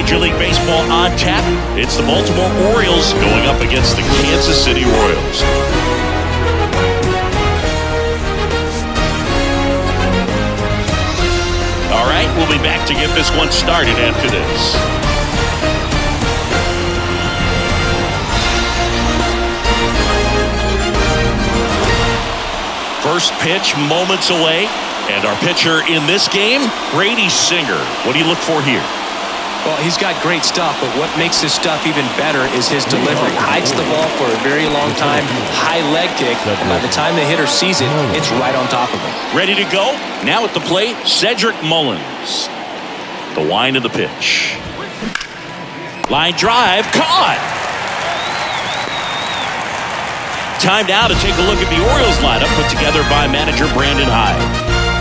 Major League Baseball on tap. It's the Baltimore Orioles going up against the Kansas City Royals. All right, we'll be back to get this one started after this. First pitch moments away, and our pitcher in this game, Brady Singer. What do you look for here? Well, he's got great stuff, but what makes his stuff even better is his delivery. Hides the ball for a very long time, high leg kick, and by the time the hitter sees it, it's right on top of him. Ready to go? Now at the plate, Cedric Mullins. The wind of the pitch. Line drive, caught! Time now to take a look at the Orioles lineup put together by manager Brandon Hyde.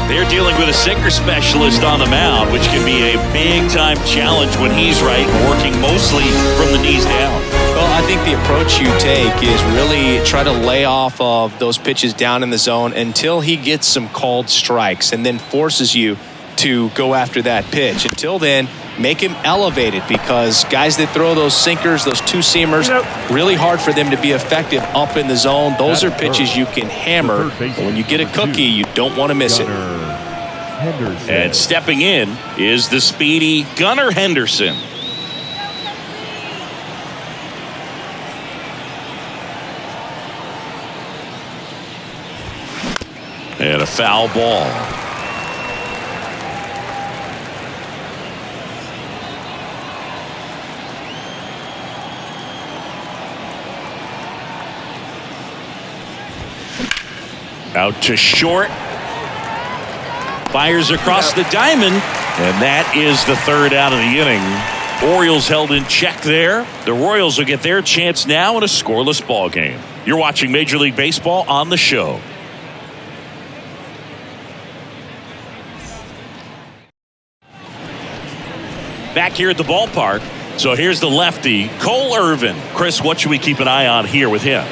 They're dealing with a sinker specialist on the mound, which can be a big-time challenge when he's right, working mostly from the knees down. Well, I think the approach you take is really try to lay off of those pitches down in the zone until he gets some called strikes and then forces you to go after that pitch. Until then, make him elevated, because guys that throw those sinkers, those two-seamers, really hard for them to be effective up in the zone. Those are pitches you can hammer. But when you get a cookie, you don't want to miss it. And stepping in is the speedy Gunnar Henderson. And a foul ball. Out to short. Fires across the diamond. And that is the third out of the inning. Orioles held in check there. The Royals will get their chance now in a scoreless ball game. You're watching Major League Baseball on the show. Back here at the ballpark. So here's the lefty, Cole Irvin. Chris, what should we keep an eye on here with him?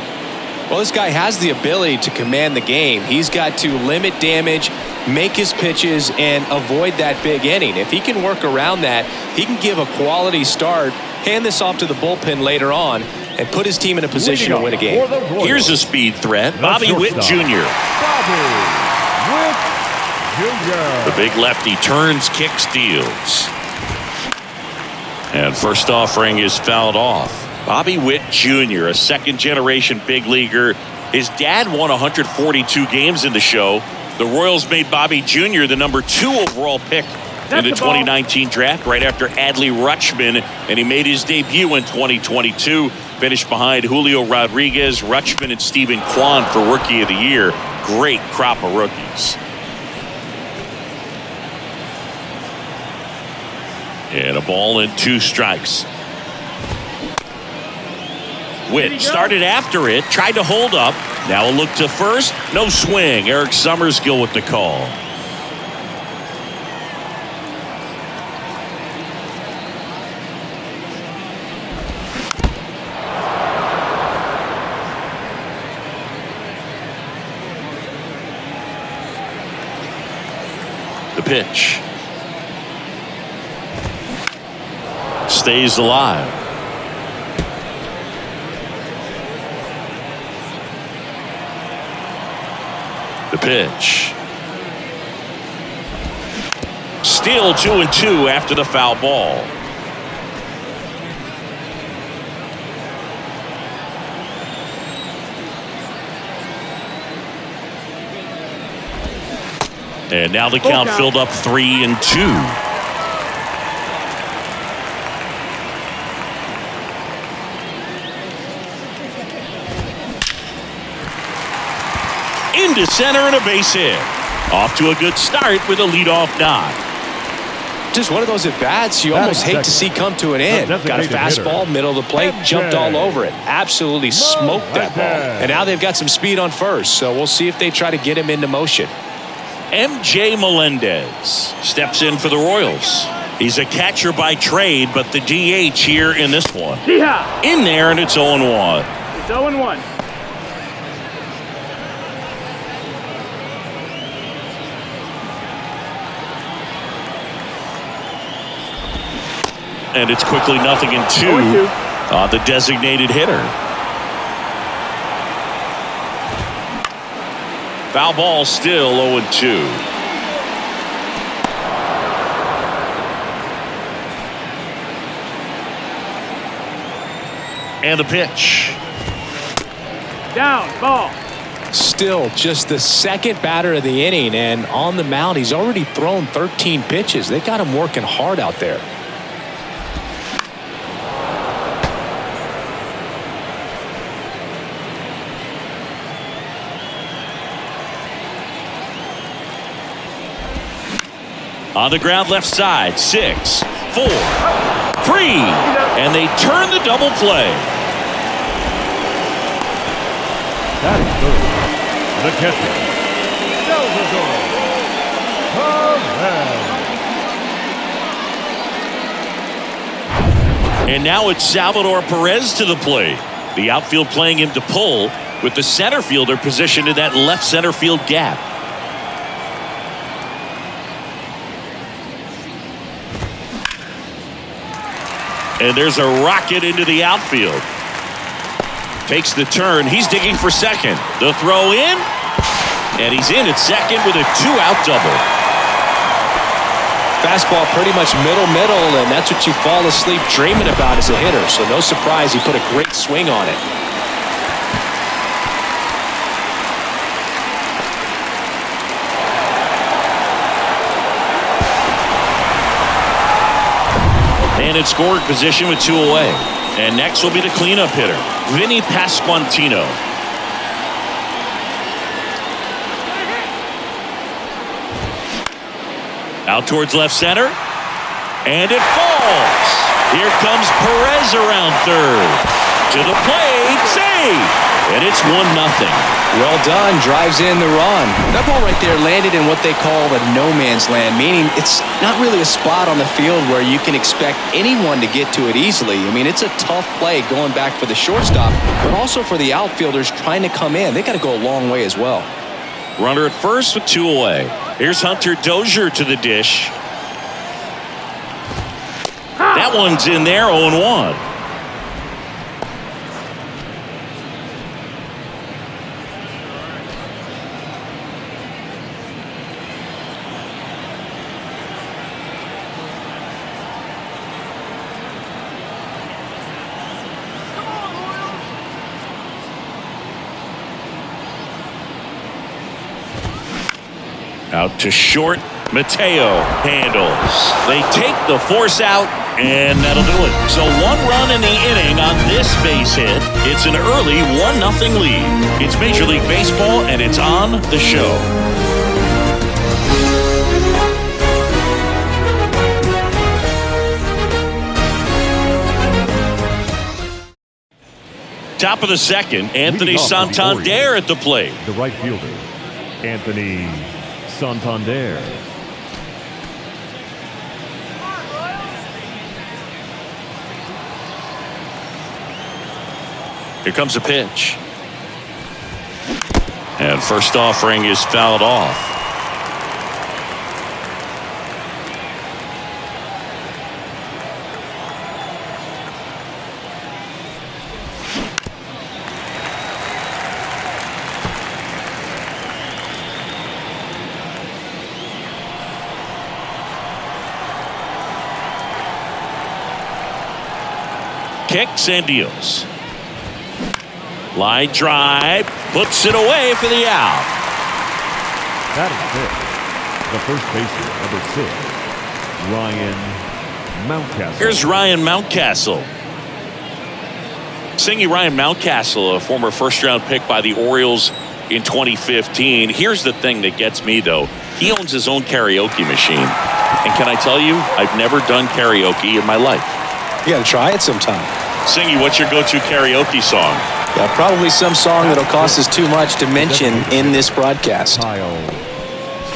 Well, this guy has the ability to command the game. He's got to limit damage, make his pitches, and avoid that big inning. If he can work around that, he can give a quality start, hand this off to the bullpen later on, and put his team in a position to win a game. Here's a speed threat, Bobby Witt Jr. The big lefty turns, kicks, deals. And first offering is fouled off. Bobby Witt Jr., a second-generation big leaguer. His dad won 142 games in the show. The Royals made Bobby Jr. the number 2 overall pick in the 2019 draft, right after Adley Rutschman, and he made his debut in 2022. Finished behind Julio Rodriguez, Rutschman, and Stephen Kwan for Rookie of the Year. Great crop of rookies. And a ball and 2 strikes. Witt started after it, tried to hold up. Now a look to first. No swing. Eric Summerskill with the call. The pitch. Stays alive. The pitch. Still 2-2 after the foul ball. And now the count filled up 3-2. Into center and a base hit. Off to a good start with a leadoff knock. Just one of those at-bats you almost hate to see come to an end. Got a fastball, middle of the plate, jumped all over it. Absolutely smoked that ball. And now they've got some speed on first, so we'll see if they try to get him into motion. MJ Melendez steps in for the Royals. He's a catcher by trade, but the DH here in this one. In there, and it's 0-1. It's 0-1. and it's quickly 0-2 on the designated hitter. Foul ball, still 0-2. And the pitch. Down, ball. Still just the second batter of the inning, and on the mound he's already thrown 13 pitches. They got him working hard out there. On the ground left side, 6, 4, 3, and they turn the double play. That is good. The catcher, Salvador Perez. And now it's Salvador Perez to the plate. The outfield playing him to pull, with the center fielder positioned in that left center field gap. And there's a rocket into the outfield. Takes the turn. He's digging for second. The throw in. And he's in at second with a 2-out double. Fastball pretty much middle, and that's what you fall asleep dreaming about as a hitter. So no surprise he put a great swing on it. And in scoring position with 2 away. And next will be the cleanup hitter, Vinny Pasquantino. Out towards left center. And it falls. Here comes Perez around third. To the plate. Save. And it's 1-0. Well done. Drives in the run. That ball right there landed in what they call the no man's land, meaning it's not really a spot on the field where you can expect anyone to get to it easily. I mean, it's a tough play going back for the shortstop, but also for the outfielders trying to come in. They got to go a long way as well. Runner at first with 2 away. Here's Hunter Dozier to the dish. That one's in there, 0-1. Out to short. Mateo handles. They take the force out, and that'll do it. So 1 run in the inning on this base hit. It's an early 1-0 lead. It's Major League Baseball, and it's on the show. Top of the second, Anthony Santander at the plate. The right fielder, Anthony Santander. Here comes a pitch. And first offering is fouled off. Kicks and deals. Line drive, puts it away for the out. That is it. The first baseman, number 6, Ryan Mountcastle. Here's Ryan Mountcastle. Singing Ryan Mountcastle, a former first-round pick by the Orioles in 2015. Here's the thing that gets me, though. He owns his own karaoke machine. And can I tell you, I've never done karaoke in my life. You got to try it sometime. Singy, what's your go-to karaoke song? Yeah, probably some song that'll cost us too much to mention in this broadcast. Kyle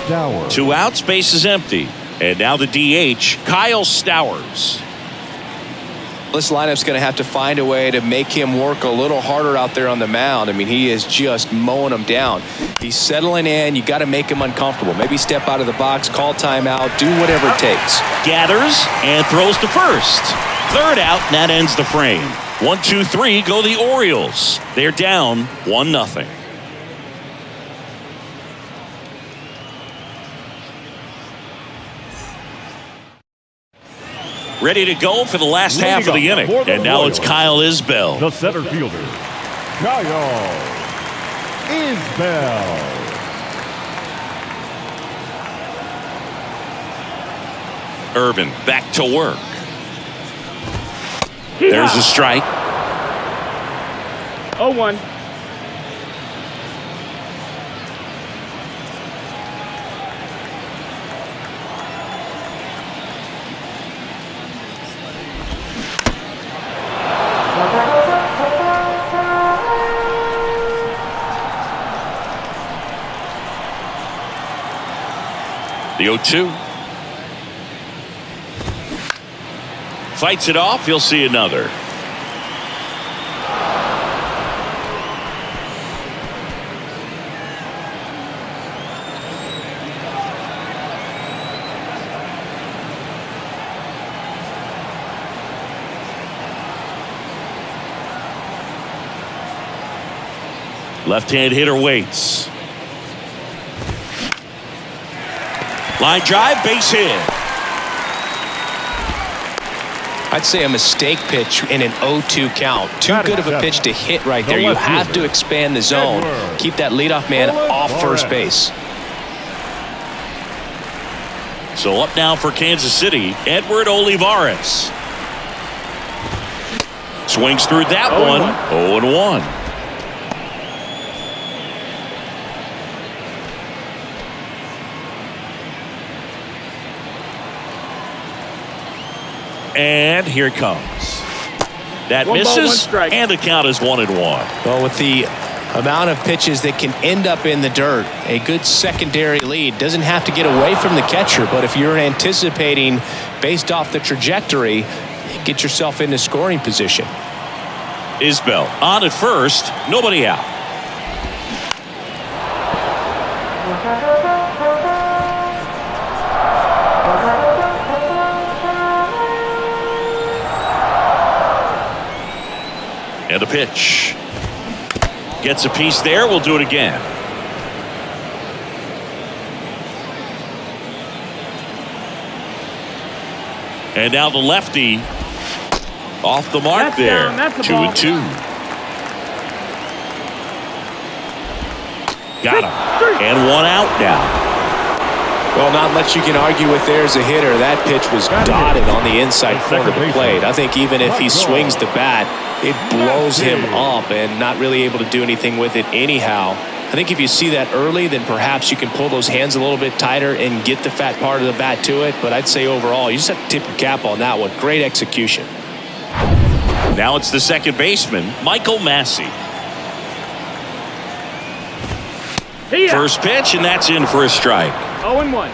Stowers. 2 outs, base is empty. And now the DH, Kyle Stowers. This lineup's going to have to find a way to make him work a little harder out there on the mound. I mean, he is just mowing them down. He's settling in. You got to make him uncomfortable. Maybe step out of the box, call timeout, do whatever it takes. Gathers and throws to first. Third out, and that ends the frame. 1, 2, 3, go the Orioles. They're down 1-0. Ready to go for the last half of the inning. And now it's Kyle Isbell. The center fielder, Kyle Isbell. Urban back to work. There's a strike. 0-1. The 0-2. Fights it off. He'll see another. Left-hand hitter waits. Line drive, base hit. I'd say a mistake pitch in an 0-2 count. Too good of a pitch to hit right there. You have to expand the zone. Keep that leadoff man off first base. So up now for Kansas City, Edward Olivares. Swings through that one. 0-1. And here it comes. That misses, and the count is 1-1. Well, with the amount of pitches that can end up in the dirt, a good secondary lead. Doesn't have to get away from the catcher, but if you're anticipating based off the trajectory, get yourself into scoring position. Isbell on at first, nobody out. And a pitch. Gets a piece there. We'll do it again. And now the lefty off the mark there. 2-2. Got him. And one out now. Well, not much you can argue with there as a hitter. That pitch was dotted on the inside corner of the plate. I think even if he swings the bat, it blows him up and not really able to do anything with it anyhow. I think if you see that early, then perhaps you can pull those hands a little bit tighter and get the fat part of the bat to it. But I'd say overall, you just have to tip your cap on that one. Great execution. Now it's the second baseman, Michael Massey. First pitch, and that's in for a strike. 0-1.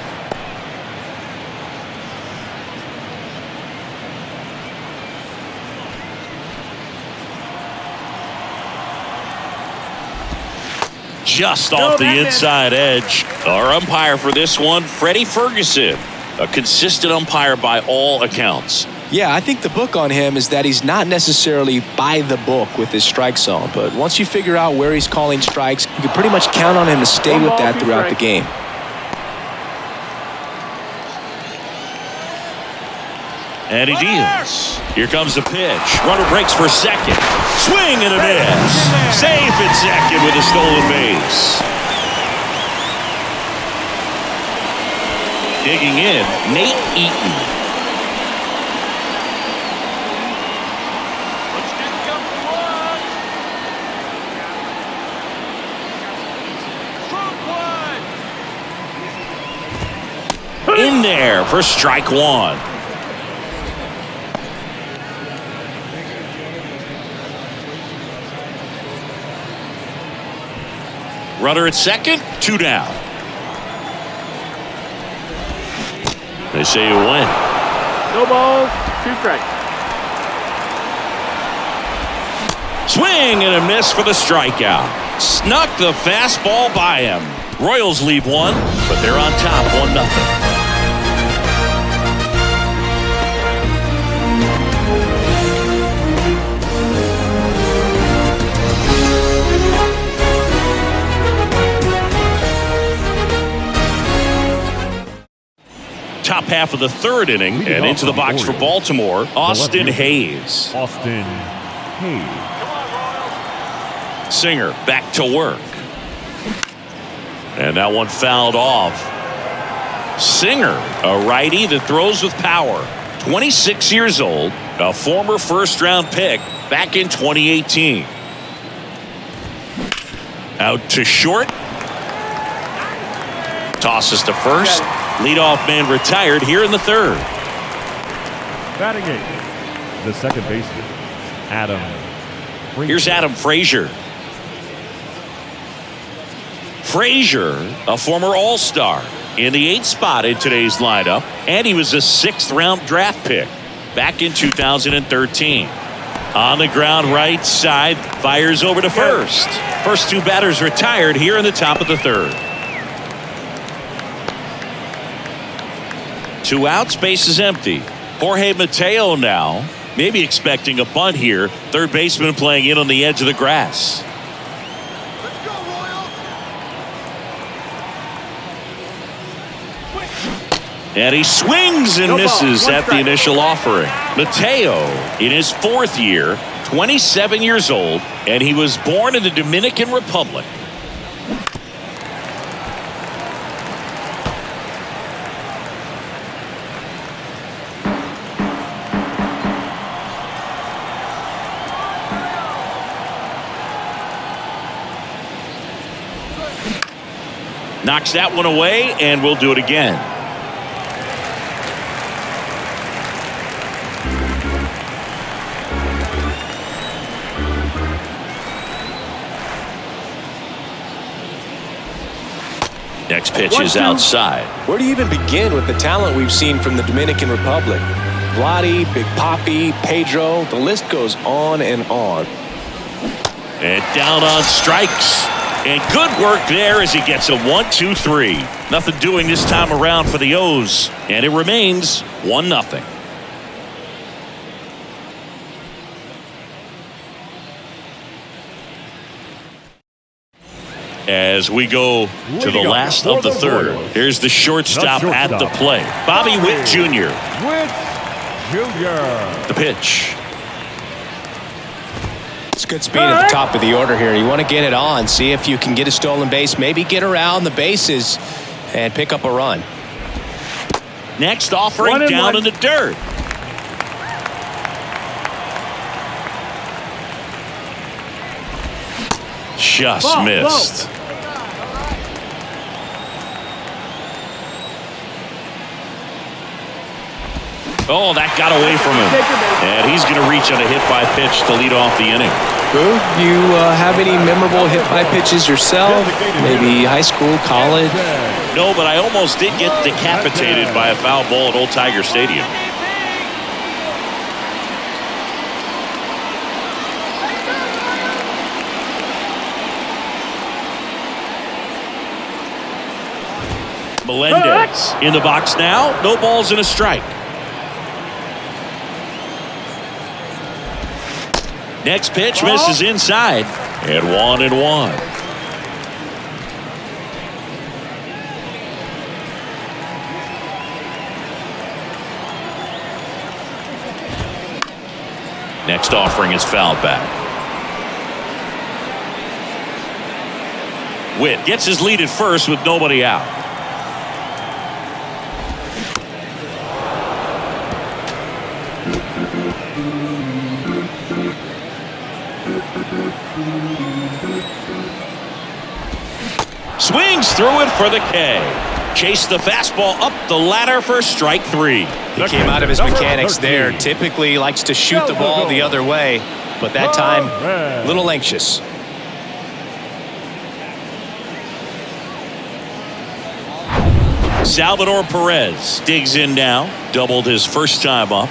Just off the inside edge. Our umpire for this one, Freddie Ferguson. A consistent umpire by all accounts. Yeah, I think the book on him is that he's not necessarily by the book with his strike zone. But once you figure out where he's calling strikes, you can pretty much count on him to stay with that throughout the game. And he deals. Here comes the pitch. Runner breaks for second. Swing and a miss. Safe at second with a stolen base. Digging in, Nate Eaton. In there for strike one. Runner at second, 2 down. They say you win. No balls, 2 strikes. Swing and a miss for the strikeout. Snuck the fastball by him. Royals leave one, but they're on top 1-0. Top half of the third inning, and into the box for Baltimore, Austin Hayes. Austin Hayes. Singer back to work. And that one fouled off. Singer, a righty that throws with power. 26 years old, a former first-round pick back in 2018. Out to short. Tosses to first. Leadoff man retired here in the third. Batting eighth, the second baseman, Adam Frazier. Here's Adam Frazier. Frazier, a former All-Star, in the 8th spot in today's lineup, and he was a 6th-round draft pick back in 2013. On the ground right side, fires over to first. First two batters retired here in the top of the third. 2 outs, base is empty. Jorge Mateo now, maybe expecting a bunt here. Third baseman playing in on the edge of the grass. And he swings and misses at the initial offering. Mateo, in his 4th year, 27 years old, and he was born in the Dominican Republic. Knocks that one away, and we'll do it again. Next pitch is outside. Where do you even begin with the talent we've seen from the Dominican Republic? Vladdy, Big Papi, Pedro, the list goes on and on. And down on strikes. And good work there as he gets a 1-2-3. Nothing doing this time around for the O's. And it remains 1-0. As we go to the last of the third, here's the shortstop at the plate. Bobby Witt Jr. Witt Jr. The pitch. It's good speed at the top of the order here. You want to get it on, see if you can get a stolen base, maybe get around the bases and pick up a run. Next offering down in the dirt. Just missed. Oh, that got away from him. And he's going to reach on a hit-by pitch to lead off the inning. Boo, you have any memorable hit-by pitches yourself? Maybe high school, college? No, but I almost did get decapitated by a foul ball at Old Tiger Stadium. Melendez in the box now. No balls and a strike. Next pitch misses inside. And 1-1. Next offering is fouled back. Witt gets his lead at first with nobody out. Swings through it for the K. Chase the fastball up the ladder for strike 3. He came out of his mechanics there. Typically likes to shoot the ball the other way, but that time a little anxious. Salvador Perez digs in now. Doubled his first time up.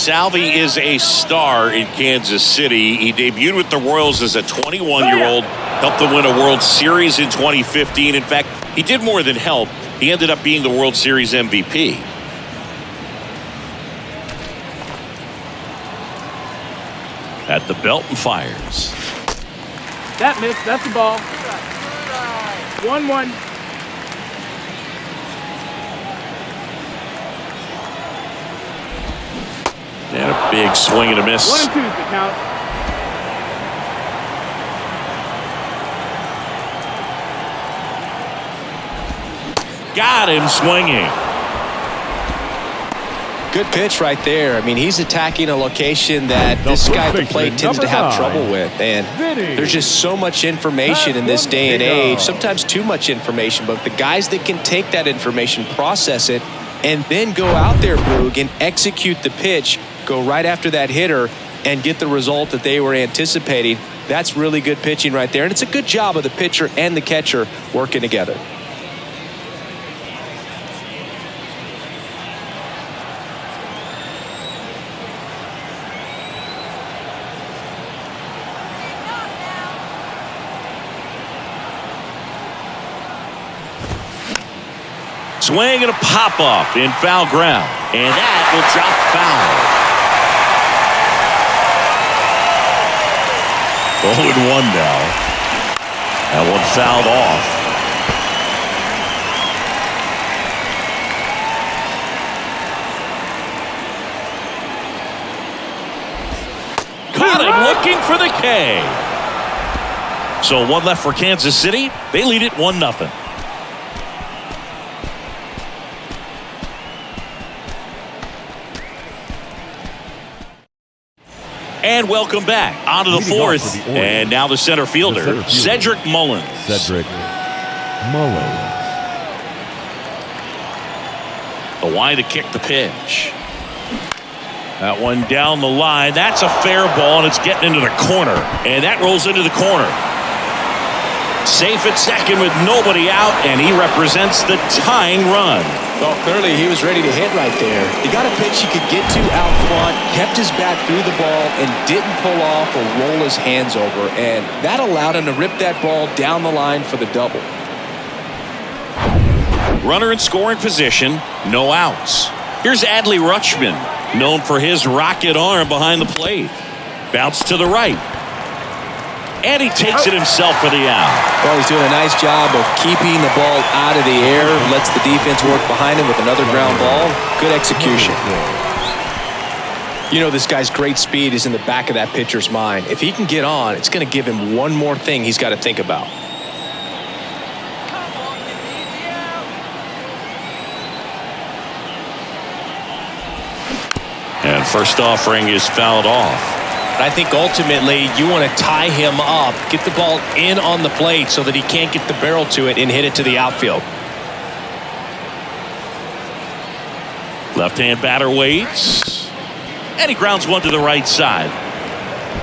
Salvi is a star in Kansas City. He debuted with the Royals as a 21-year-old, helped them win a World Series in 2015. In fact, he did more than help. He ended up being the World Series MVP. At the belt and fires. That missed. That's the ball. 1-1. And a big swing and a miss. 1-2 is the count. Got him swinging. Good pitch right there. I mean, he's attacking a location that this guy at the plate tends to have trouble with. And there's just so much information in this day and age, sometimes too much information. But the guys that can take that information, process it, and then go out there, Boog, and execute the pitch, go right after that hitter, and get the result that they were anticipating, that's really good pitching right there. And it's a good job of the pitcher and the catcher working together. Swing and a pop-up in foul ground. And that will drop foul. 0-1 now. That one fouled off. Caught him looking for the K. So one left for Kansas City. They lead it 1-0. And welcome back onto the fourth. And now the center fielder, Cedric Mullins. Cedric Mullins. The wide to kick the pitch. That one down the line. That's a fair ball, and it's getting into the corner. And that rolls into the corner. Safe at second with nobody out, and he represents the tying run. Well, clearly he was ready to hit right there. He got a pitch he could get to out front, kept his bat through the ball, and didn't pull off or roll his hands over. And that allowed him to rip that ball down the line for the double. Runner in scoring position, no outs. Here's Adley Rutschman, known for his rocket arm behind the plate. Bounce to the right. And he takes it himself for the out. Well, he's doing a nice job of keeping the ball out of the air, lets the defense work behind him with another ground ball. Good execution. You know, this guy's great speed is in the back of that pitcher's mind. If he can get on, it's going to give him one more thing he's got to think about. And first offering is fouled off. I think ultimately you want to tie him up, get the ball in on the plate so that he can't get the barrel to it and hit it to the outfield. Left-hand batter waits. And he grounds one to the right side.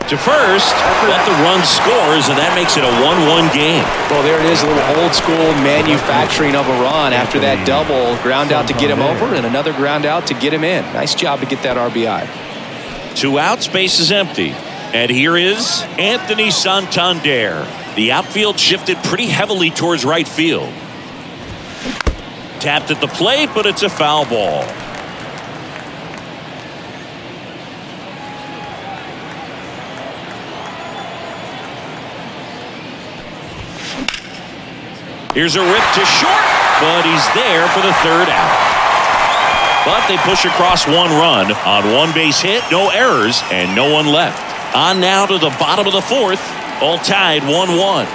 To first, but the run scores, and that makes it a 1-1 game. Well, there it is, a little old school manufacturing of a run after that double. Ground out to get him over and another ground out to get him in. Nice job to get that RBI. 2 outs, base is empty. And here is Anthony Santander. The outfield shifted pretty heavily towards right field. Tapped at the plate, but it's a foul ball. Here's a rip to short, but he's there for the third out. But they push across 1 run on 1 base hit, no errors, and no one left. On now to the bottom of the fourth, all tied 1-1.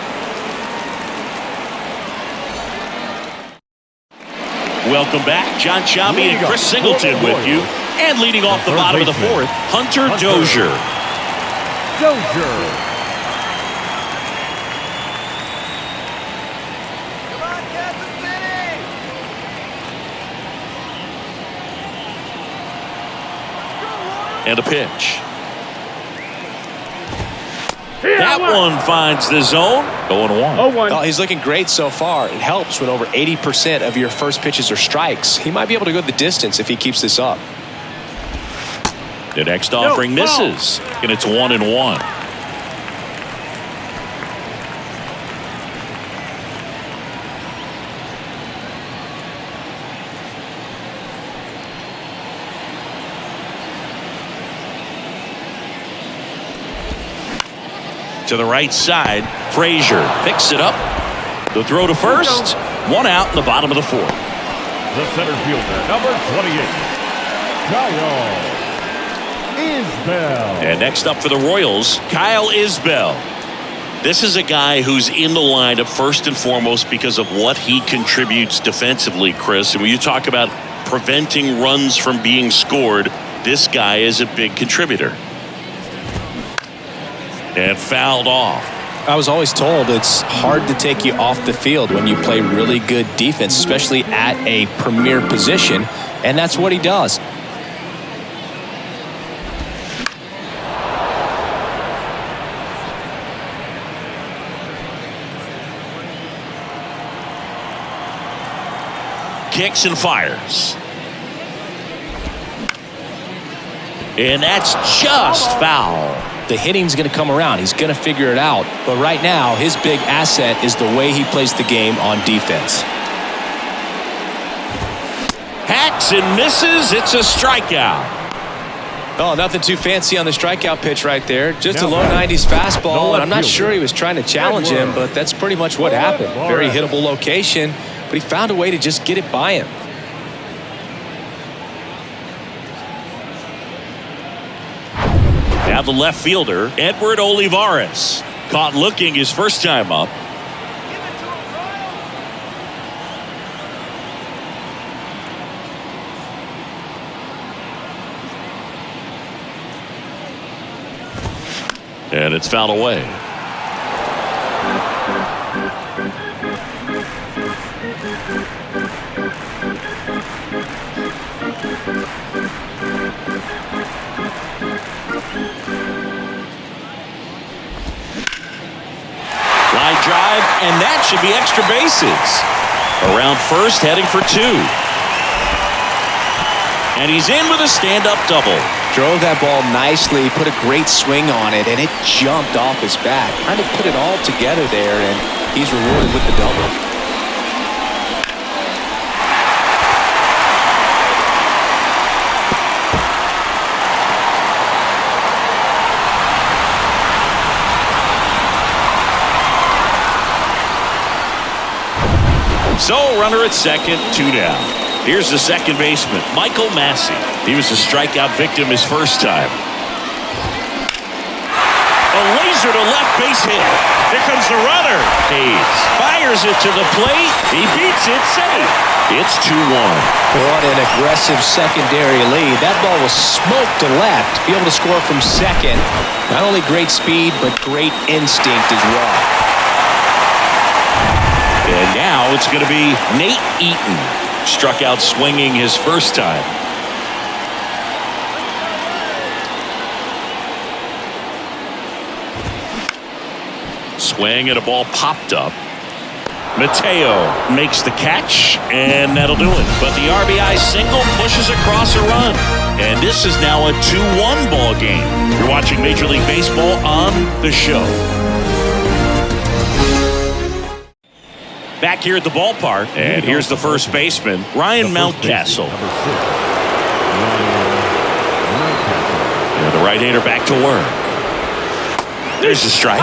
Welcome back. John Chambi and Chris Singleton with you. And leading off the bottom of the fourth, Hunter Dozier. And a pitch. That one finds the zone. 0-1. Well, he's looking great so far. It helps when over 80% of your first pitches are strikes. He might be able to go the distance if he keeps this up. The next offering misses, and it's 1-1. To the right side, Frazier picks it up. The throw to first. One out in the bottom of the fourth. The center fielder, number 28, Kyle Isbell. And next up for the Royals, Kyle Isbell. This is a guy who's in the lineup first and foremost because of what he contributes defensively, Chris. And when you talk about preventing runs from being scored, this guy is a big contributor. And fouled off. I was always told it's hard to take you off the field when you play really good defense, especially at a premier position, and that's what he does. Kicks and fires. And that's just foul. The hitting's going to come around. He's going to figure it out. But right now, his big asset is the way he plays the game on defense. Hacks and misses. It's a strikeout. Oh, nothing too fancy on the strikeout pitch right there. Just a low 90s fastball. And I'm not sure he was trying to challenge him, but that's pretty much what happened. Very hittable location, but he found a way to just get it by him. Now the left fielder, Edward Olivares. Caught looking his first time up. And it's fouled away. Line drive, and that should be extra bases. Around first, heading for two. And he's in with a stand-up double. Drove that ball nicely, put a great swing on it, and it jumped off his bat. Kind of put it all together there, and he's rewarded with the double. So, runner at second, 2 down. Here's the second baseman, Michael Massey. He was a strikeout victim his first time. A laser to left base hit. Here comes the runner. Hayes fires it to the plate. He beats it safe. It's 2-1. What an aggressive secondary lead. That ball was smoked to left. Be able to score from second. Not only great speed, but great instinct as well. And now it's going to be Nate Eaton. Struck out swinging his first time. Swing and a ball popped up. Mateo makes the catch, and that'll do it. But the RBI single pushes across a run. And this is now a 2-1 ball game. You're watching Major League Baseball on the show. Back here at the ballpark, and here's the first baseman, Ryan Mountcastle. And the right-hander back to work. There's the strike.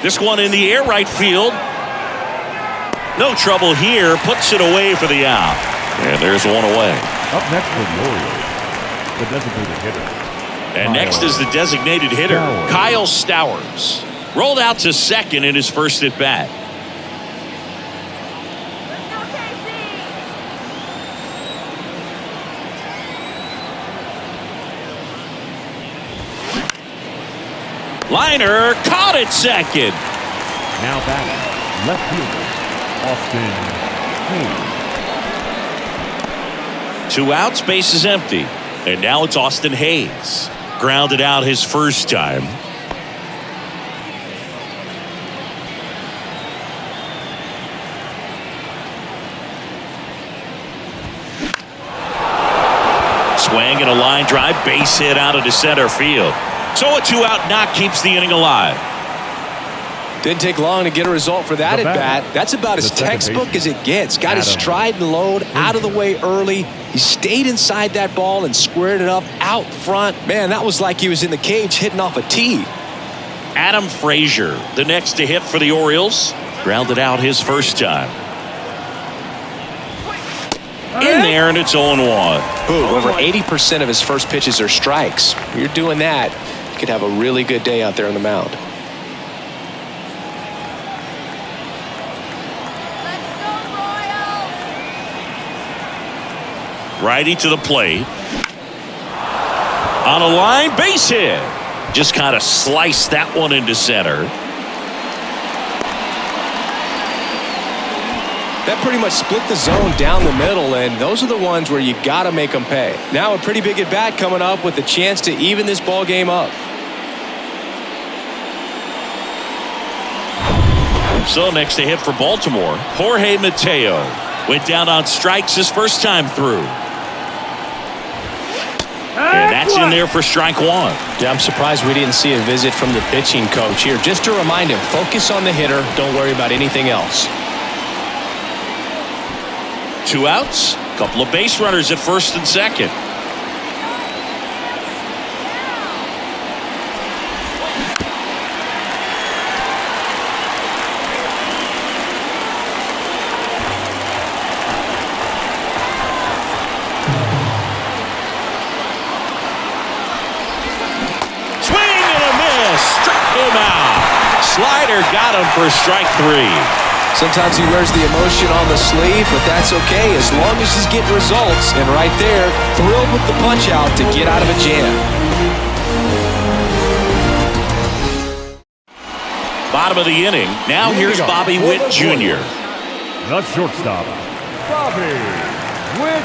This one in the air, right field. No trouble here. Puts it away for the out. And there's one away. Up next for the Orioles, the designated hitter. And next is the designated hitter, Kyle Stowers. Rolled out to second in his first at bat. Liner caught at second. Now batting, left fielder, Austin Hayes. 2 outs, base is empty. And now it's Austin Hayes. Grounded out his first time. Swing and a line drive, base hit out into center field. So a 2-out knock keeps the inning alive. Didn't take long to get a result for that at bat. That's about as textbook as it gets. Got his stride and load out of the way early. He stayed inside that ball and squared it up out front. Man, that was like he was in the cage hitting off a tee. Adam Frazier, the next to hit for the Orioles. Grounded out his first time. In there, and it's 0-1. Over 80% of his first pitches are strikes. You're doing that, you could have a really good day out there on the mound. Righty to the plate. On a line, base hit. Just kind of sliced that one into center. That pretty much split the zone down the middle, and those are the ones where you got to make them pay. Now a pretty big at bat coming up with a chance to even this ball game up. So next to hit for Baltimore, Jorge Mateo. Went down on strikes his first time through. And that's in there for strike one. Yeah, I'm surprised we didn't see a visit from the pitching coach here. Just to remind him, focus on the hitter. Don't worry about anything else. 2 outs. Couple of base runners at first and second. Slider got him for strike 3. Sometimes he wears the emotion on the sleeve, but that's okay as long as he's getting results. And right there, thrilled with the punch out to get out of a jam. Bottom of the inning. Now here's Bobby Witt Jr. The shortstop, Bobby Witt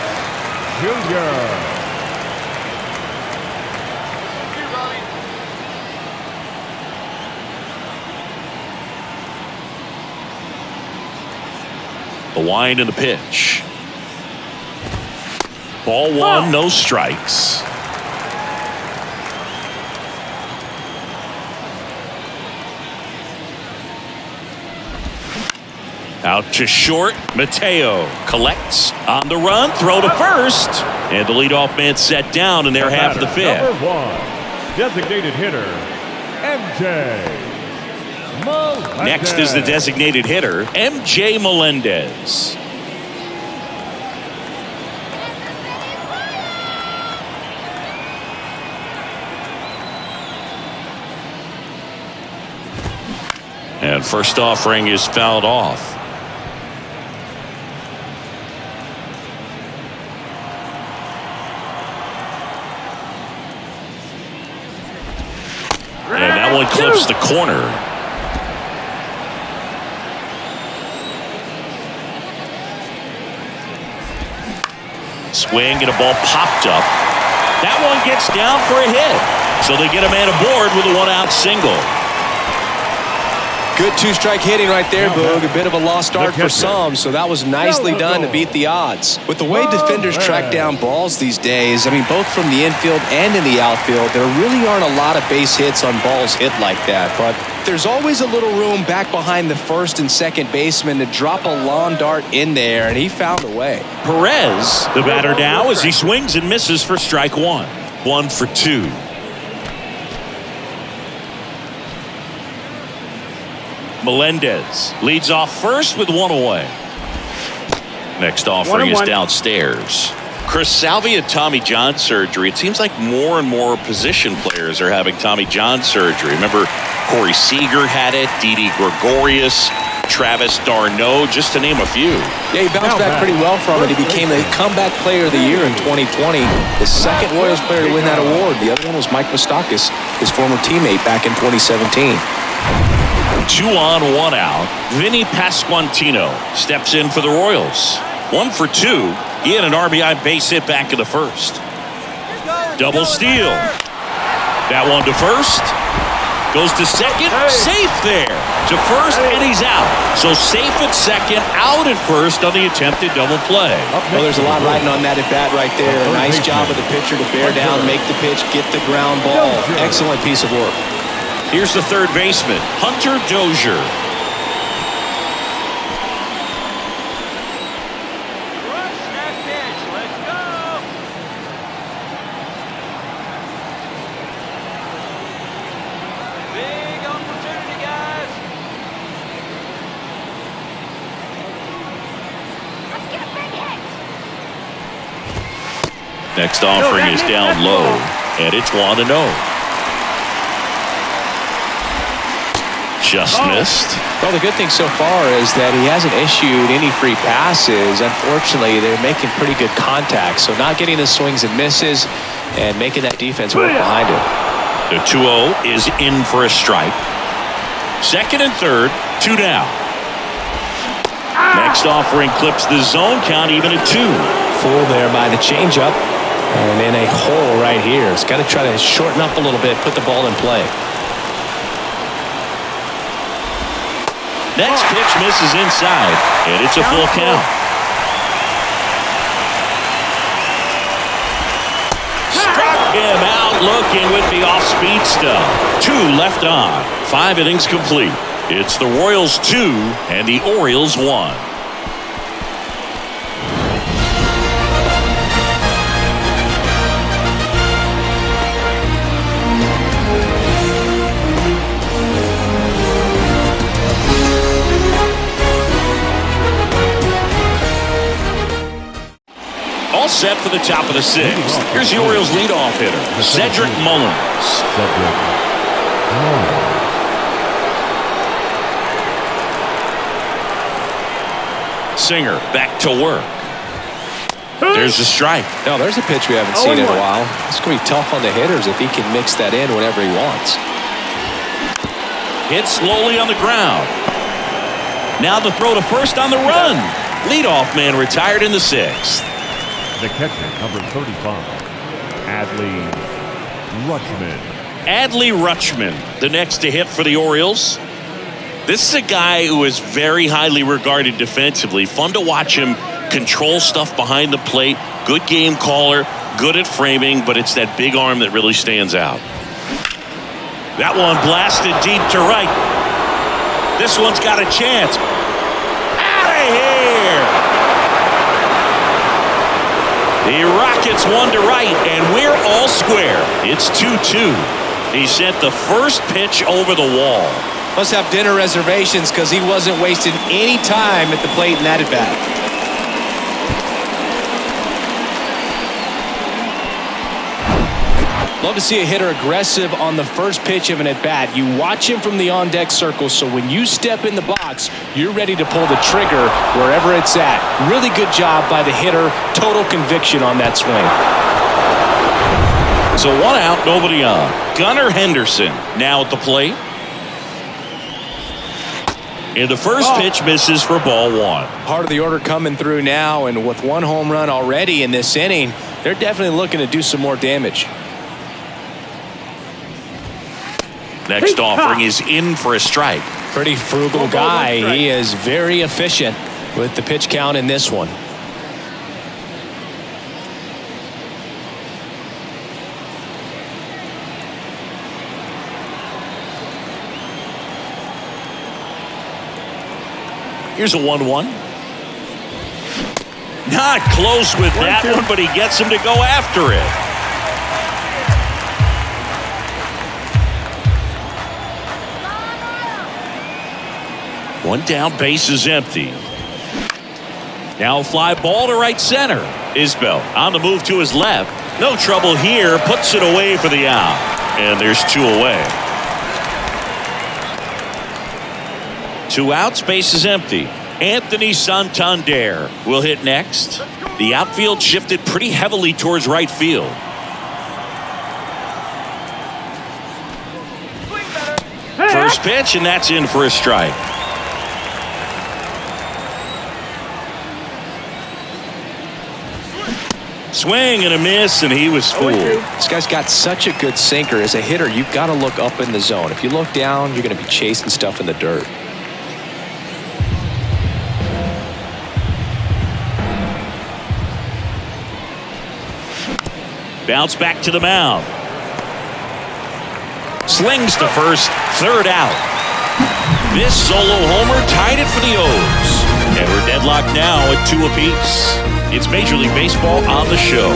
Jr. The wind and the pitch. Ball one, no strikes. Out to short. Mateo collects on the run. Throw to first. And the leadoff man set down in their half of the fifth. Number 1, designated hitter, MJ. Next is the designated hitter, MJ Melendez. And first offering is fouled off. And that one clips the corner. Swing and a ball popped up. That one gets down for a hit. So they get a man aboard with a 1-out single. Good 2-strike hitting right there, Boog. A bit of a lost art for some, so that was nicely done to beat the odds. With the way defenders track down balls these days, I mean, both from the infield and in the outfield, there really aren't a lot of base hits on balls hit like that. But there's always a little room back behind the first and second baseman to drop a lawn dart in there, and he found a way. Perez, the batter now, as he swings and misses for strike 1. 1 for 2. Melendez leads off first with 1 away. Next offering is downstairs. Chris Salvi had Tommy John surgery. It seems like more and more position players are having Tommy John surgery. Remember, Corey Seager had it, Didi Gregorius, Travis d'Arnaud, just to name a few. Yeah, he bounced back pretty well from it. He became a comeback player of the year in 2020. The second Royals player to win that award. The other one was Mike Moustakas, his former teammate back in 2017. 2 on, 1 out. Vinny Pasquantino steps in for the Royals. 1 for 2. He had an RBI base hit back in the first. Double steal. That one to first. Goes to second. Safe there. To first, and he's out. So safe at second, out at first on the attempted double play. Well, there's a lot riding on that at bat right there. Nice job of the pitcher to bear down, make the pitch, get the ground ball. Excellent piece of work. Here's the third baseman, Hunter Dozier. Next offering is down low, and it's 1-0. Just missed. Well, the good thing so far is that he hasn't issued any free passes. Unfortunately, they're making pretty good contact, so not getting the swings and misses and making that defense work behind him. The 2-0 is in for a strike. Second and third, 2 down. Next offering clips the zone count even at 2. Full there by the changeup. And in a hole right here. It's got to try to shorten up a little bit, put the ball in play. Next pitch misses inside, and it's a full count. Struck him out looking with the off-speed stuff. 2 left on. 5 innings complete. It's the Royals 2 and the Orioles 1. Set for the top of the 6th. Here's the Orioles leadoff hitter, Cedric Mullins. Singer back to work. There's a strike. No, there's a pitch we haven't seen in a while. It's going to be tough on the hitters if he can mix that in whenever he wants. Hit slowly on the ground. Now the throw to first on the run. Leadoff man retired in the 6th. The catcher, number 35, Adley Rutschman. Adley Rutschman, the next to hit for the Orioles. This is a guy who is very highly regarded defensively. Fun to watch him control stuff behind the plate. Good game caller, good at framing, but it's that big arm that really stands out. That one blasted deep to right. This one's got a chance. Out of here! The Rockets 1 to right, and we're all square. It's 2-2. He sent the first pitch over the wall. Must have dinner reservations because he wasn't wasting any time at the plate in that at-bat. Love to see a hitter aggressive on the first pitch of an at-bat. You watch him from the on-deck circle, so when you step in the box, you're ready to pull the trigger wherever it's at. Really good job by the hitter. Total conviction on that swing. So 1 out, nobody on. Gunnar Henderson now at the plate. And the first pitch misses for ball 1. Part of the order coming through now, and with 1 home run already in this inning, they're definitely looking to do some more damage. Next offering is in for a strike. Pretty frugal guy. He is very efficient with the pitch count in this one. Here's a 1-1. Not close with that one, but he gets him to go after it. One down, base is empty. Now a fly ball to right center. Isbell on the move to his left. No trouble here. Puts it away for the out. And there's 2 away. 2 outs, base is empty. Anthony Santander will hit next. The outfield shifted pretty heavily towards right field. First pitch, and that's in for a strike. Swing and a miss, and he was fooled. This guy's got such a good sinker. As a hitter, you've got to look up in the zone. If you look down, you're going to be chasing stuff in the dirt. Bounce back to the mound. Slings to first, third out. This solo homer tied it for the O's. And we're deadlocked now at 2 apiece. It's Major League Baseball on the show.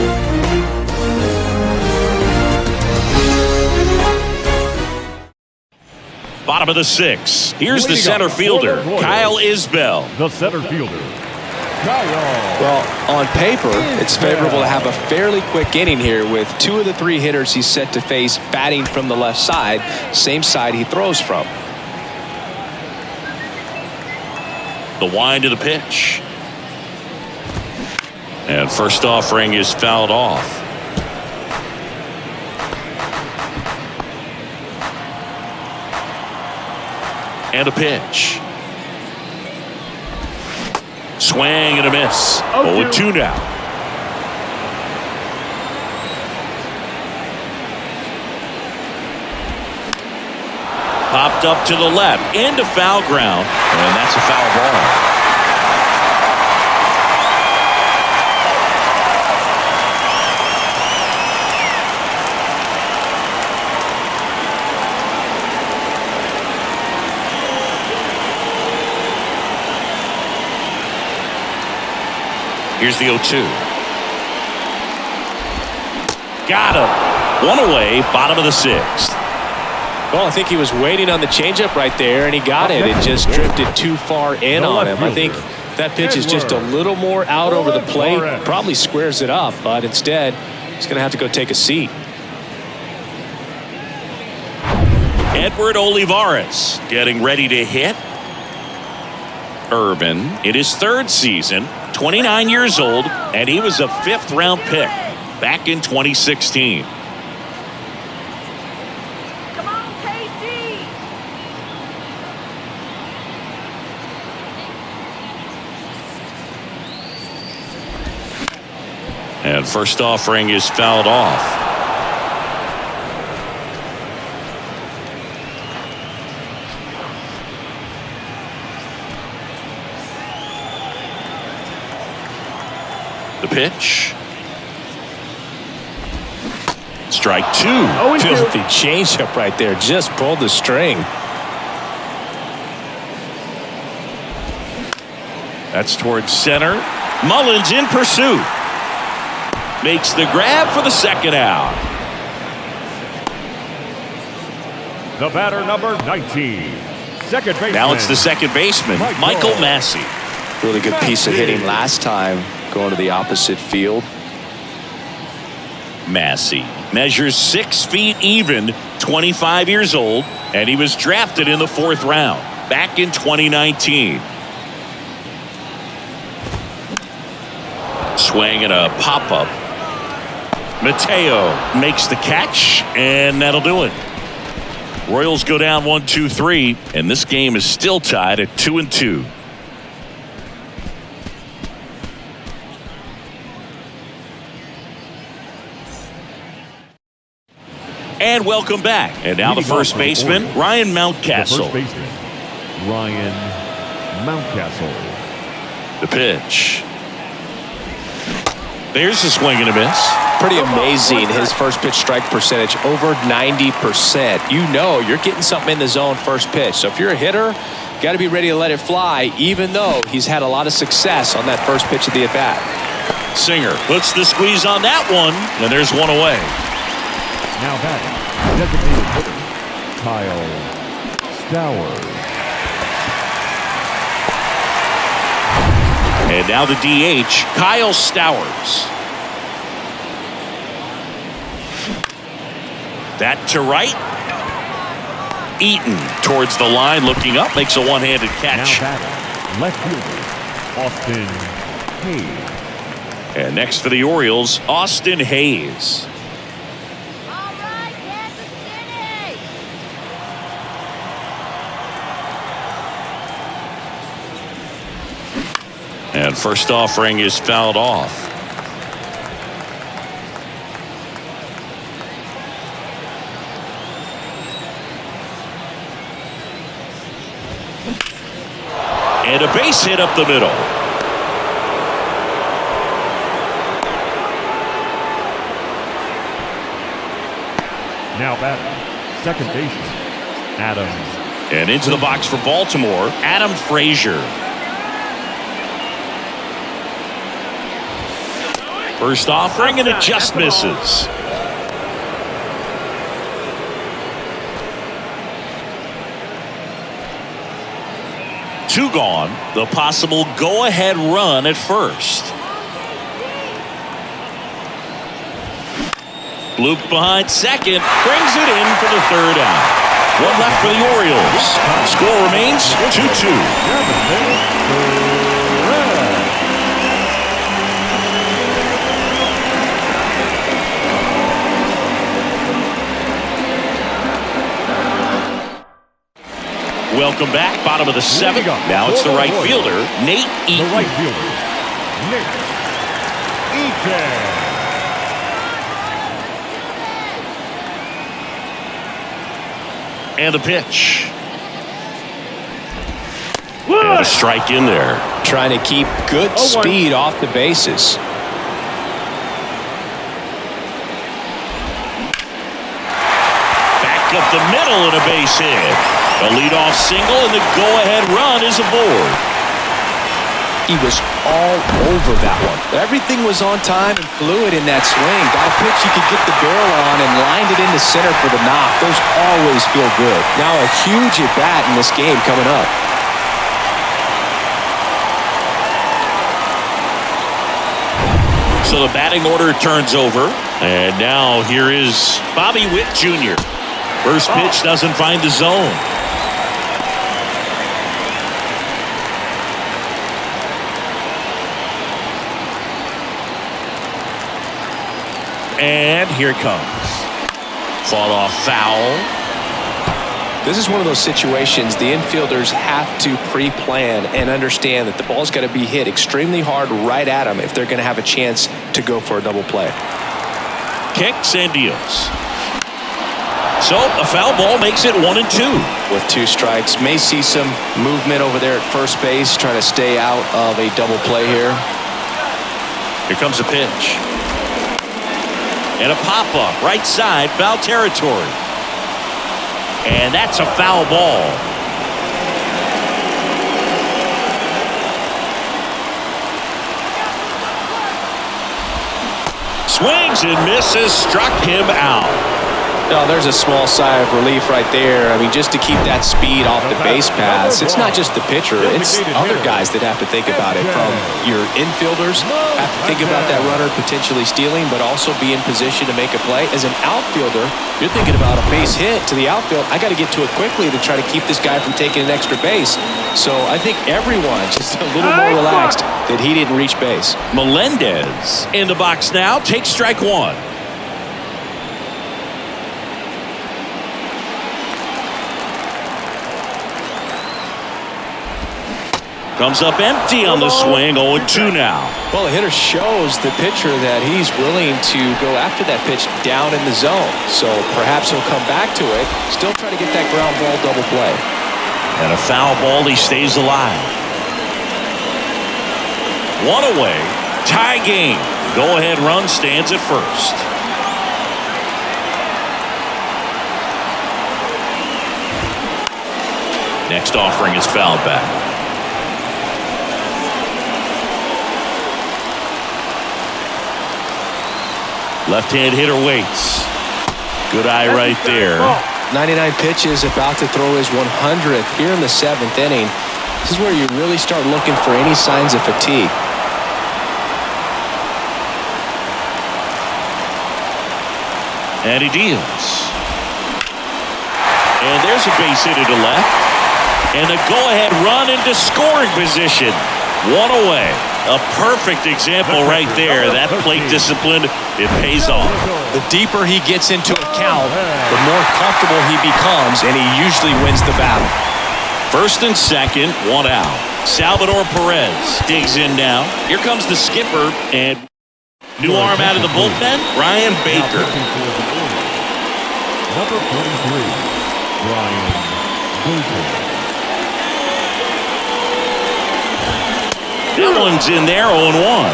Bottom of the 6th. Here's the center fielder, Kyle Isbell. The center fielder, Kyle. Well, on paper, it's favorable to have a fairly quick inning here with 2 of the 3 hitters he's set to face batting from the left side, same side he throws from. The wind of the pitch. And first offering is fouled off. And a pitch. Swing and a miss. 0-2 now. Popped up to the left into foul ground, and that's a foul ball. Here's the 0-2. Got him. One away, bottom of the 6th. Well, I think he was waiting on the changeup right there, and he got it. It just drifted too far in on him. I think that pitch is just a little more out over the plate. Probably squares it up, but instead, he's going to have to go take a seat. Edward Olivares getting ready to hit. Urban in his 3rd season, 29 years old, and he was a 5th-round pick back in 2016. And first offering is fouled off. The pitch. Strike 2. Filthy changeup right there. Just pulled the string. That's towards center. Mullins in pursuit. Makes the grab for the 2nd out. The batter, number 19. Second baseman. Now it's the second baseman, Michael Massey. Really good piece of hitting last time, going to the opposite field. Massey measures 6 feet even, 25 years old, and he was drafted in the 4th round back in 2019. Swing and a pop-up. Mateo makes the catch, and that'll do it. Royals go down 1-2-3, and this game is still tied at 2-2. And welcome back. And now the first baseman, Ryan Mountcastle. The first baseman, Ryan Mountcastle. The pitch. There's a swing and a miss. Pretty amazing, his first pitch strike percentage, over 90%. You know you're getting something in the zone first pitch. So if you're a hitter, you got to be ready to let it fly, even though he's had a lot of success on that first pitch of the at-bat. Singer puts the squeeze on that one, and there's one away. Now batting, designated hitter, Kyle Stowers. And now the DH, Kyle Stowers. That to right. Eaton towards the line, looking up, makes a one-handed catch. Now batting, left fielder, Austin Hayes. And next for the Orioles, Austin Hayes. And first offering is fouled off. base hit up the middle. Now batting, second baseman, Adam. And into the box for Baltimore, Adam Frazier. First offering, and it just misses. Two gone. The possible go-ahead run at first. Bloop behind second, brings it in for the third out. One left for the Orioles. Score remains 2-2. Welcome back, bottom of the seventh. Now it's the right fielder, Nate Eaton. The right fielder, Nate Eaton. And a pitch. And a strike in there. Trying to keep good speed off the bases. Back up the middle and a base hit. A leadoff single, and the go-ahead run is aboard. He was all over that one. Everything was on time and fluid in that swing. Got a pitch you could get the barrel on and lined it into center for the knock. Those always feel good. Now a huge at-bat in this game coming up. So the batting order turns over, and now here is Bobby Witt Jr. First pitch doesn't find the zone. And here it comes. Fought off foul. This is one of those situations the infielders have to pre-plan and understand that the ball's got to be hit extremely hard right at them if they're going to have a chance to go for a double play. Kicks and deals. So a foul ball makes it 1-2. With two strikes, may see some movement over there at first base, trying to stay out of a double play here. Here comes a pitch. And a pop-up, right side, foul territory. And that's a foul ball. Swings and misses, struck him out. No, there's a small sigh of relief right there. I mean, just to keep that speed off the base paths. It's not just the pitcher. It's other guys that have to think about it. From your infielders, have to think about that runner potentially stealing, but also be in position to make a play. As an outfielder, you're thinking about a base hit to the outfield. I got to get to it quickly to try to keep this guy from taking an extra base. So I think everyone just a little more relaxed that he didn't reach base. Melendez in the box now, takes strike one. Comes up empty on the swing, 0-2 now. Well, the hitter shows the pitcher that he's willing to go after that pitch down in the zone. So perhaps he'll come back to it, still try to get that ground ball double play. And a foul ball, he stays alive. One away, tie game. Go-ahead run stands at first. Next offering is fouled back. Left-hand hitter waits. Good eye right there. 99 pitches, about to throw his 100th here in the seventh inning. This is where you really start looking for any signs of fatigue. And he deals. And there's a base hit to left. And a go-ahead run into scoring position. One away. A perfect example right there. That plate discipline, it pays off. The deeper he gets into a count, the more comfortable he becomes, and he usually wins the battle. First and second, one out. Salvador Perez digs in now. Here comes the skipper, and new arm out of the bullpen, Ryan Baker. Number 23, Ryan Baker. That one's in there, 0-1.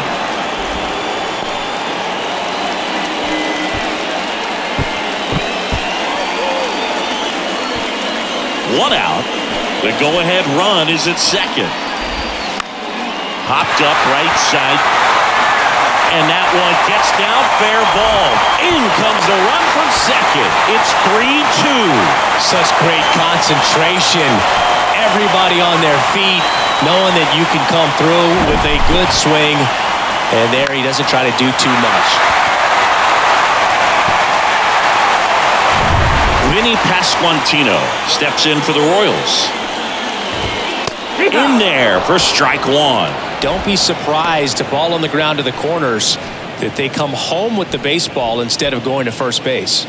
One out. The go-ahead run is at second. Hopped up right side. And that one gets down, fair ball. In comes the run from second. It's 3-2. Such great concentration. Everybody on their feet, knowing that you can come through with a good swing. And there he doesn't try to do too much. Vinny Pasquantino steps in for the Royals. In there for strike one. Don't be surprised, a ball on the ground to the corners, that they come home with the baseball instead of going to first base.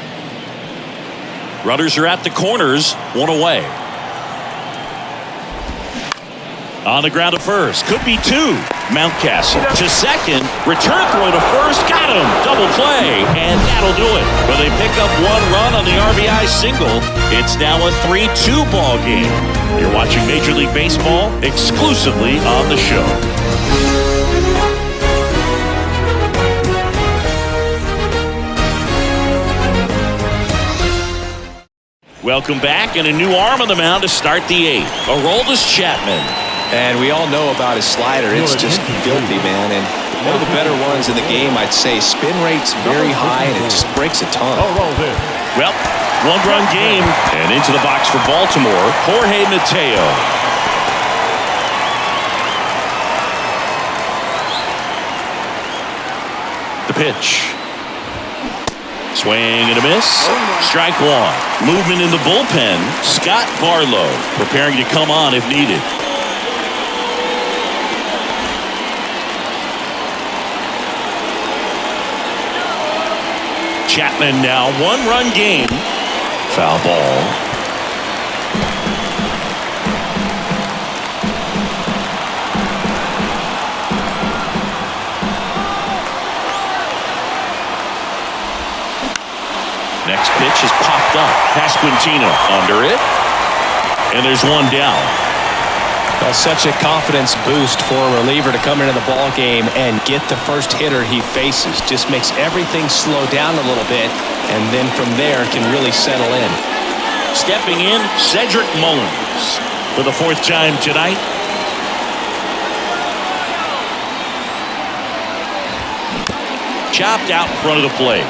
Runners are at the corners, one away. On the ground to first, could be two. Mountcastle to second, return throw to first, got him, double play, and that'll do it. But they pick up one run on the RBI single. It's now a 3-2 ball game. You're watching Major League Baseball exclusively on the show. Welcome back, and a new arm on the mound to start the eighth. Aroldis Chapman. And we all know about his slider. It's just filthy, man. And one of the better ones in the game, I'd say. Spin rate's very high, and it just breaks a ton. Well, one-run game, and into the box for Baltimore, Jorge Mateo. The pitch. Swing and a miss. Strike one. Movement in the bullpen. Scott Barlow preparing to come on if needed. Chapman now, one-run game. Foul ball. Next pitch is popped up. Pasquantino under it. And there's one down. That's such a confidence boost for a reliever to come into the ball game and get the first hitter he faces. Just makes everything slow down a little bit, and then from there can really settle in. Stepping in, Cedric Mullins for the fourth time tonight. Chopped out in front of the plate.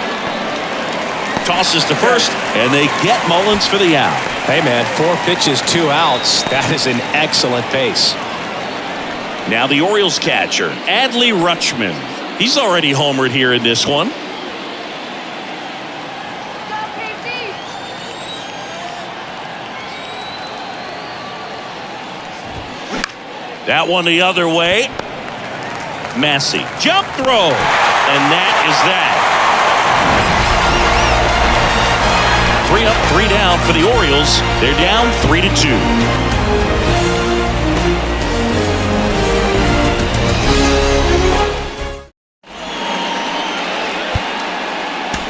Tosses to first, and they get Mullins for the out. Hey, man, 4 pitches, 2 outs. That is an excellent pace. Now the Orioles catcher, Adley Rutschman. He's already homered here in this one. That one the other way. Massey, jump throw, and that is that. 3 up, 3 down for the Orioles. They're down 3-2.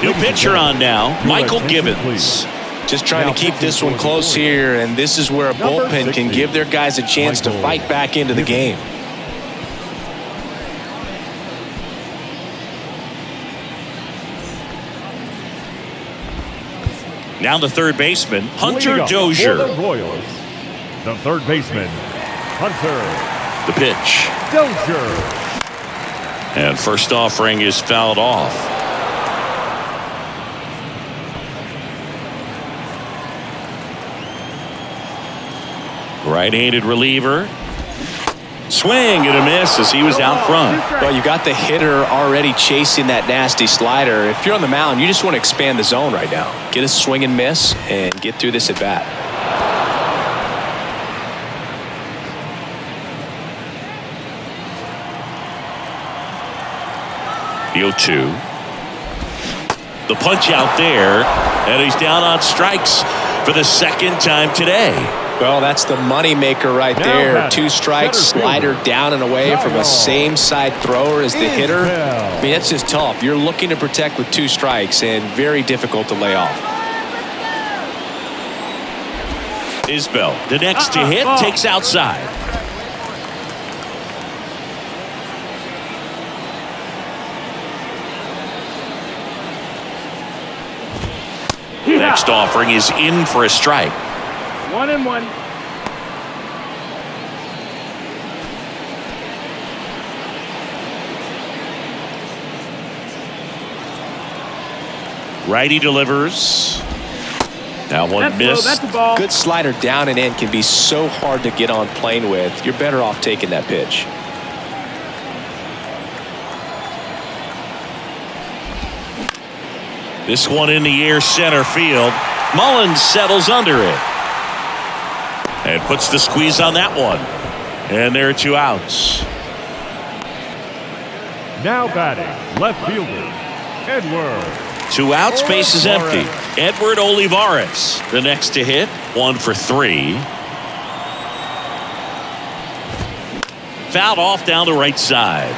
New pitcher on now, Michael Gibbons. Just trying to keep this one close here, and this is where a bullpen can give their guys a chance to fight back into the game. Now the third baseman, Hunter Dozier. For the Royals, the third baseman, Hunter. The pitch. Dozier. And first offering is fouled off. Right-handed reliever. Swing and a miss as he was out front. Well, you got the hitter already chasing that nasty slider. If you're on the mound, you just want to expand the zone right now. Get a swing and miss and get through this at bat. The 0-2. The punch out there, and he's down on strikes for the second time today. Well, that's the money maker right there. 2 strikes, slider down and away from a same side thrower as the hitter. I mean, that's just tough. You're looking to protect with 2 strikes and very difficult to lay off. Isbell, the next to hit, takes outside. Next offering is in for a strike. 1-1. Righty delivers. Now one missed. That's a ball. Good slider down and in can be so hard to get on plane with. You're better off taking that pitch. This one in the air center field. Mullins settles under it. And puts the squeeze on that one. And there are 2 outs. Now batting, left fielder, Edward. 2 outs, base is empty. Edward Olivares, the next to hit, 1 for 3. Fouled off down the right side.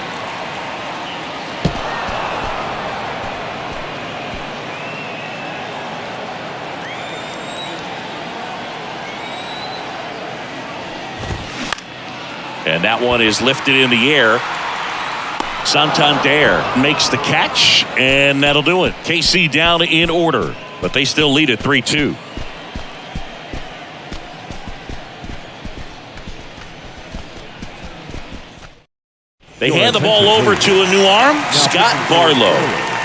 And that one is lifted in the air. Santander makes the catch, and that'll do it. KC down in order, but they still lead at 3-2. They hand the ball over to a new arm, Scott Barlow.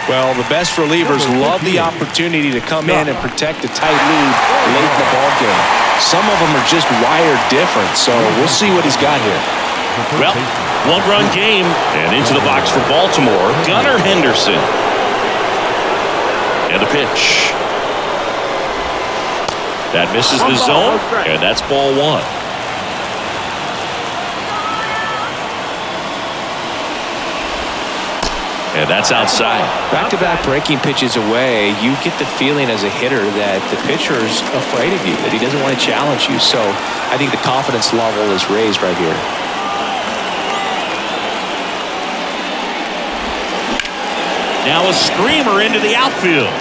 Well, the best relievers love the opportunity to come in and protect a tight lead late in the ball game. Some of them are just wired different, so we'll see what he's got here. Well, 1-run game, and into the box for Baltimore, Gunnar Henderson. And the pitch. That misses the zone, and that's ball 1. And that's outside. Back-to-back breaking pitches away, you get the feeling as a hitter that the pitcher's afraid of you, that he doesn't want to challenge you. So I think the confidence level is raised right here. Now a screamer into the outfield.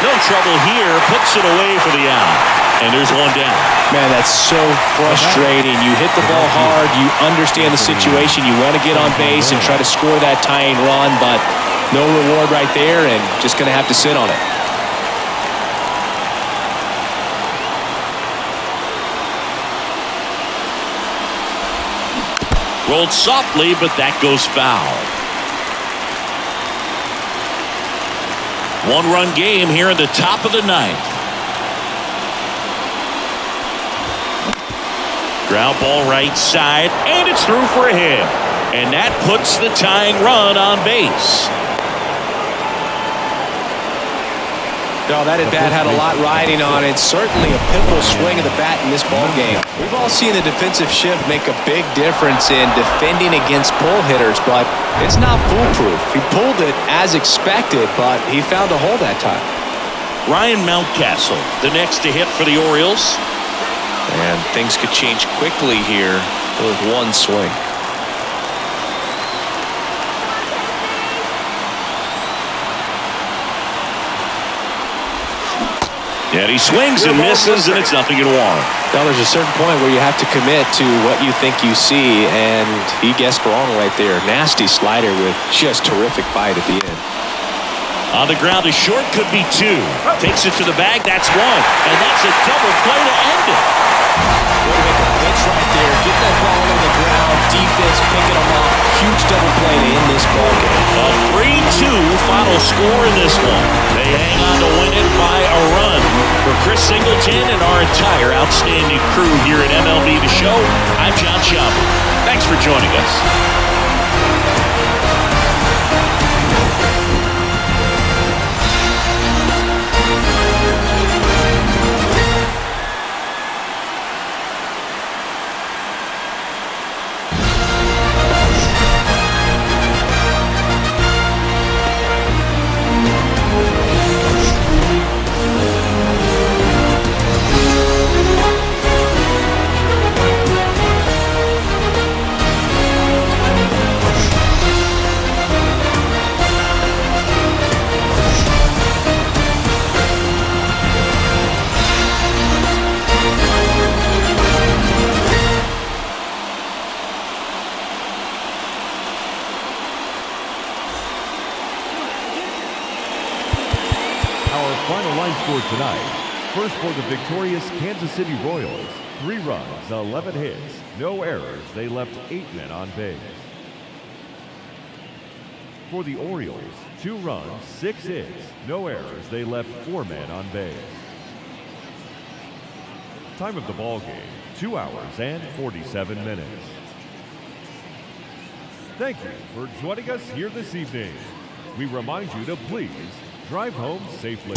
No trouble here, puts it away for the out. And there's 1 down. Man, that's so frustrating. You hit the ball hard. You understand the situation. You want to get on base and try to score that tying run, but no reward right there, and just going to have to sit on it. Rolled softly, but that goes foul. 1-run game here in the top of the 9th. Ground ball right side, and it's through for a hit. And that puts the tying run on base. No, that at-bat had a lot riding on it. Certainly a pivotal swing of the bat in this ball game. We've all seen the defensive shift make a big difference in defending against pull hitters, but it's not foolproof. He pulled it as expected, but he found a hole that time. Ryan Mountcastle, the next to hit for the Orioles. And things could change quickly here with 1 swing. And he swings and misses, and it's 0-1. Now there's a certain point where you have to commit to what you think you see, and he guessed wrong right there. Nasty slider with just terrific bite at the end. On the ground, a short could be 2. Takes it to the bag, that's 1. And that's a double play to end it. Way to make a pitch right there. Get that ball on the ground. Defense picking them up. Huge double play to end this ball game. A 3-2 final score in this one. They hang on to win it by a run. For Chris Singleton and our entire outstanding crew here at MLB The Show, I'm John Schaumburg. Thanks for joining us. our final line score tonight. First for the victorious Kansas City Royals, 3 runs, 11 hits, no errors. They left 8 men on base. For the Orioles, 2 runs, 6 hits, no errors. They left 4 men on base. Time of the ball game, 2 hours and 47 minutes. Thank you for joining us here this evening. We remind you to please drive home safely.